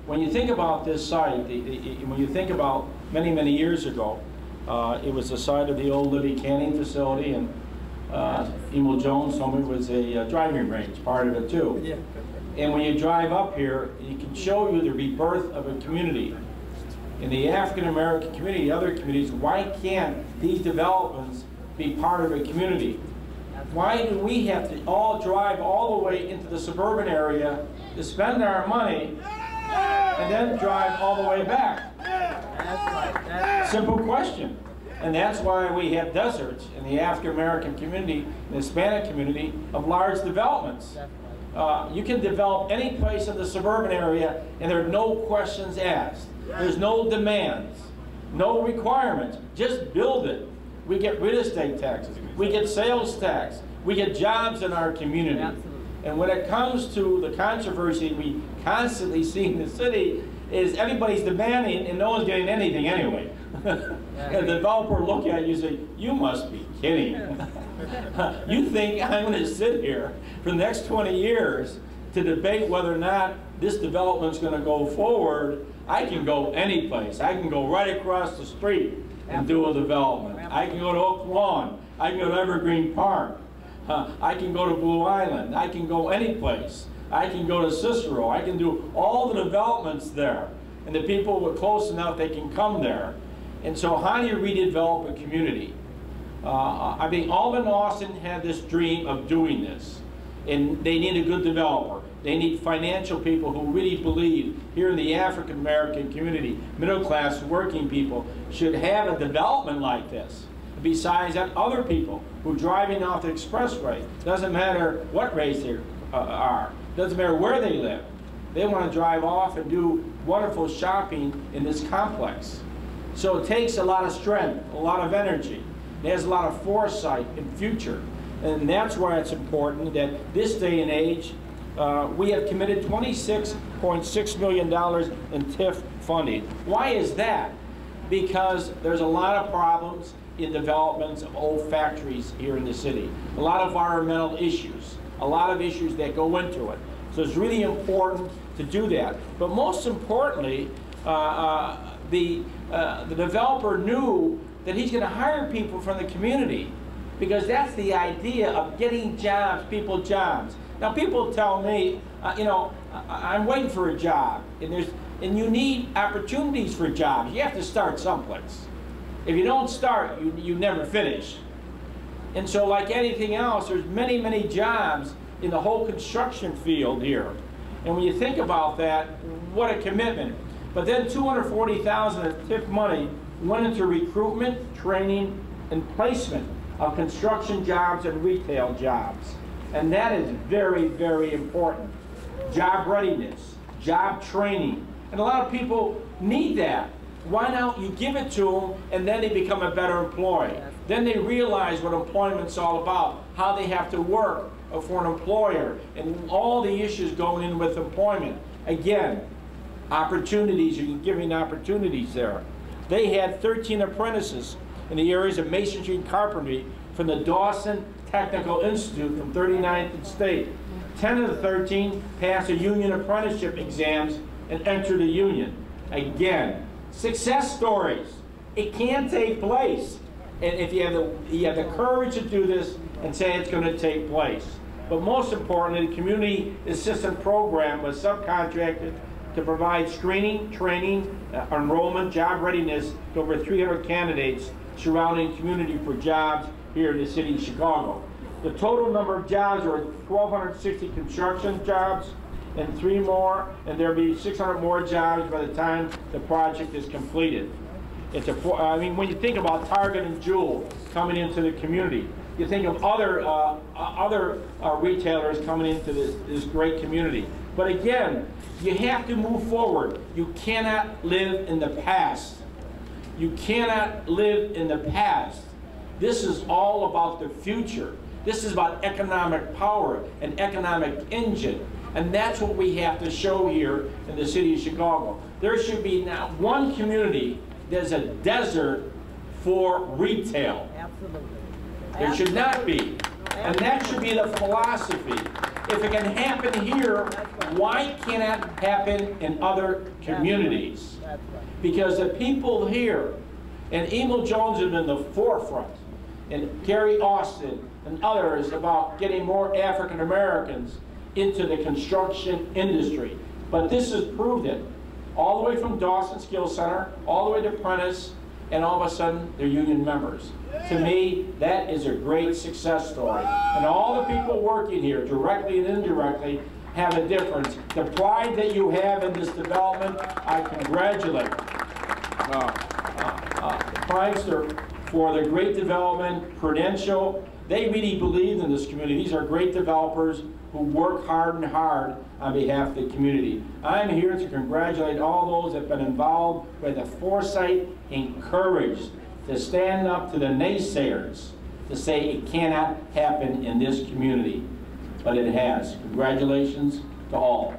when you think about this site, when you think about many, many years ago, it was the site of the old Libby Canning facility, and Emil Jones told me it was a driving range, part of it too. Yeah. And when you drive up here, it can show you the rebirth of a community. In the African American community, other communities, why can't these developments be part of a community? Why do we have to all drive all the way into the suburban area to spend our money and then drive all the way back? Simple question. And that's why we have deserts in the African American community, the Hispanic community, of large developments. You can develop any place in the suburban area and there are no questions asked. There's no demands, no requirements. Just build it. We get real estate taxes. We get sales tax. We get jobs in our community. Absolutely. And when it comes to the controversy we constantly see in the city is everybody's demanding and no one's getting anything anyway. And the developer look at you and say, you must be kidding. You think I'm going to sit here for the next 20 years to debate whether or not this development's going to go forward? I can go any place. I can go right across the street and do a development. I can go to Oak Lawn. I can go to Evergreen Park. I can go to Blue Island. I can go any place. I can go to Cicero. I can do all the developments there. And the people are close enough they can come there. And so how do you redevelop a community? I mean, Alvin Austin had this dream of doing this. And they need a good developer. They need financial people who really believe here in the African American community, middle class working people should have a development like this. Besides that, other people who are driving off the expressway, doesn't matter what race they are, doesn't matter where they live. They want to drive off and do wonderful shopping in this complex. So it takes a lot of strength, a lot of energy. It has a lot of foresight and future. And that's why it's important that this day and age, we have committed $26.6 million in TIF funding. Why is that? Because there's a lot of problems in developments of old factories here in the city. A lot of environmental issues, a lot of issues that go into it. So it's really important to do that. But most importantly, the developer knew that he's going to hire people from the community, because that's the idea of getting jobs, people jobs. Now people tell me, you know, I'm waiting for a job, and you need opportunities for jobs. You have to start someplace. If you don't start, you never finish. And so like anything else, there's many, many jobs in the whole construction field here. And when you think about that, what a commitment. But then $240,000 of TIF money went into recruitment, training, and placement of construction jobs and retail jobs. And that is very, very important. Job readiness, job training. And a lot of people need that. Why not you give it to them and then they become a better employee? Then they realize what employment's all about, how they have to work for an employer, and all the issues going in with employment. Again, opportunities, you're giving opportunities there. They had 13 apprentices in the areas of masonry and carpentry from the Dawson Technical Institute from 39th and State. 10 of the 13 passed the union apprenticeship exams and entered the union. Again, success stories. It can take place. And if you have the courage to do this and say it's going to take place. But most importantly, the community assistance program was subcontracted to provide screening, training, enrollment, job readiness to over 300 candidates surrounding community for jobs here in the city of Chicago. The total number of jobs are 1,260 construction jobs and 3 more, and there'll be 600 more jobs by the time the project is completed. It's I mean, when you think about Target and Jewel coming into the community, you think of other retailers coming into this great community. But again, you have to move forward. You cannot live in the past. You cannot live in the past. This is all about the future. This is about economic power and economic engine. And that's what we have to show here in the city of Chicago. There should be not one community that's a desert for retail. Absolutely. There should not be. And that should be the philosophy. If it can happen here, why can't that happen in other communities? Because the people here, and Emil Jones has been the forefront, and Gary Austin and others about getting more African Americans into the construction industry. But this has proved it. All the way from Dawson Skills Center, all the way to Prentice, and all of a sudden they're union members. To me, that is a great success story. And all the people working here, directly and indirectly, have a difference. The pride that you have in this development, I congratulate Primester for the great development. Prudential, they really believe in this community. These are great developers who work hard and hard on behalf of the community. I'm here to congratulate all those that have been involved with the foresight and courage to stand up to the naysayers to say it cannot happen in this community. But it has. Congratulations to all.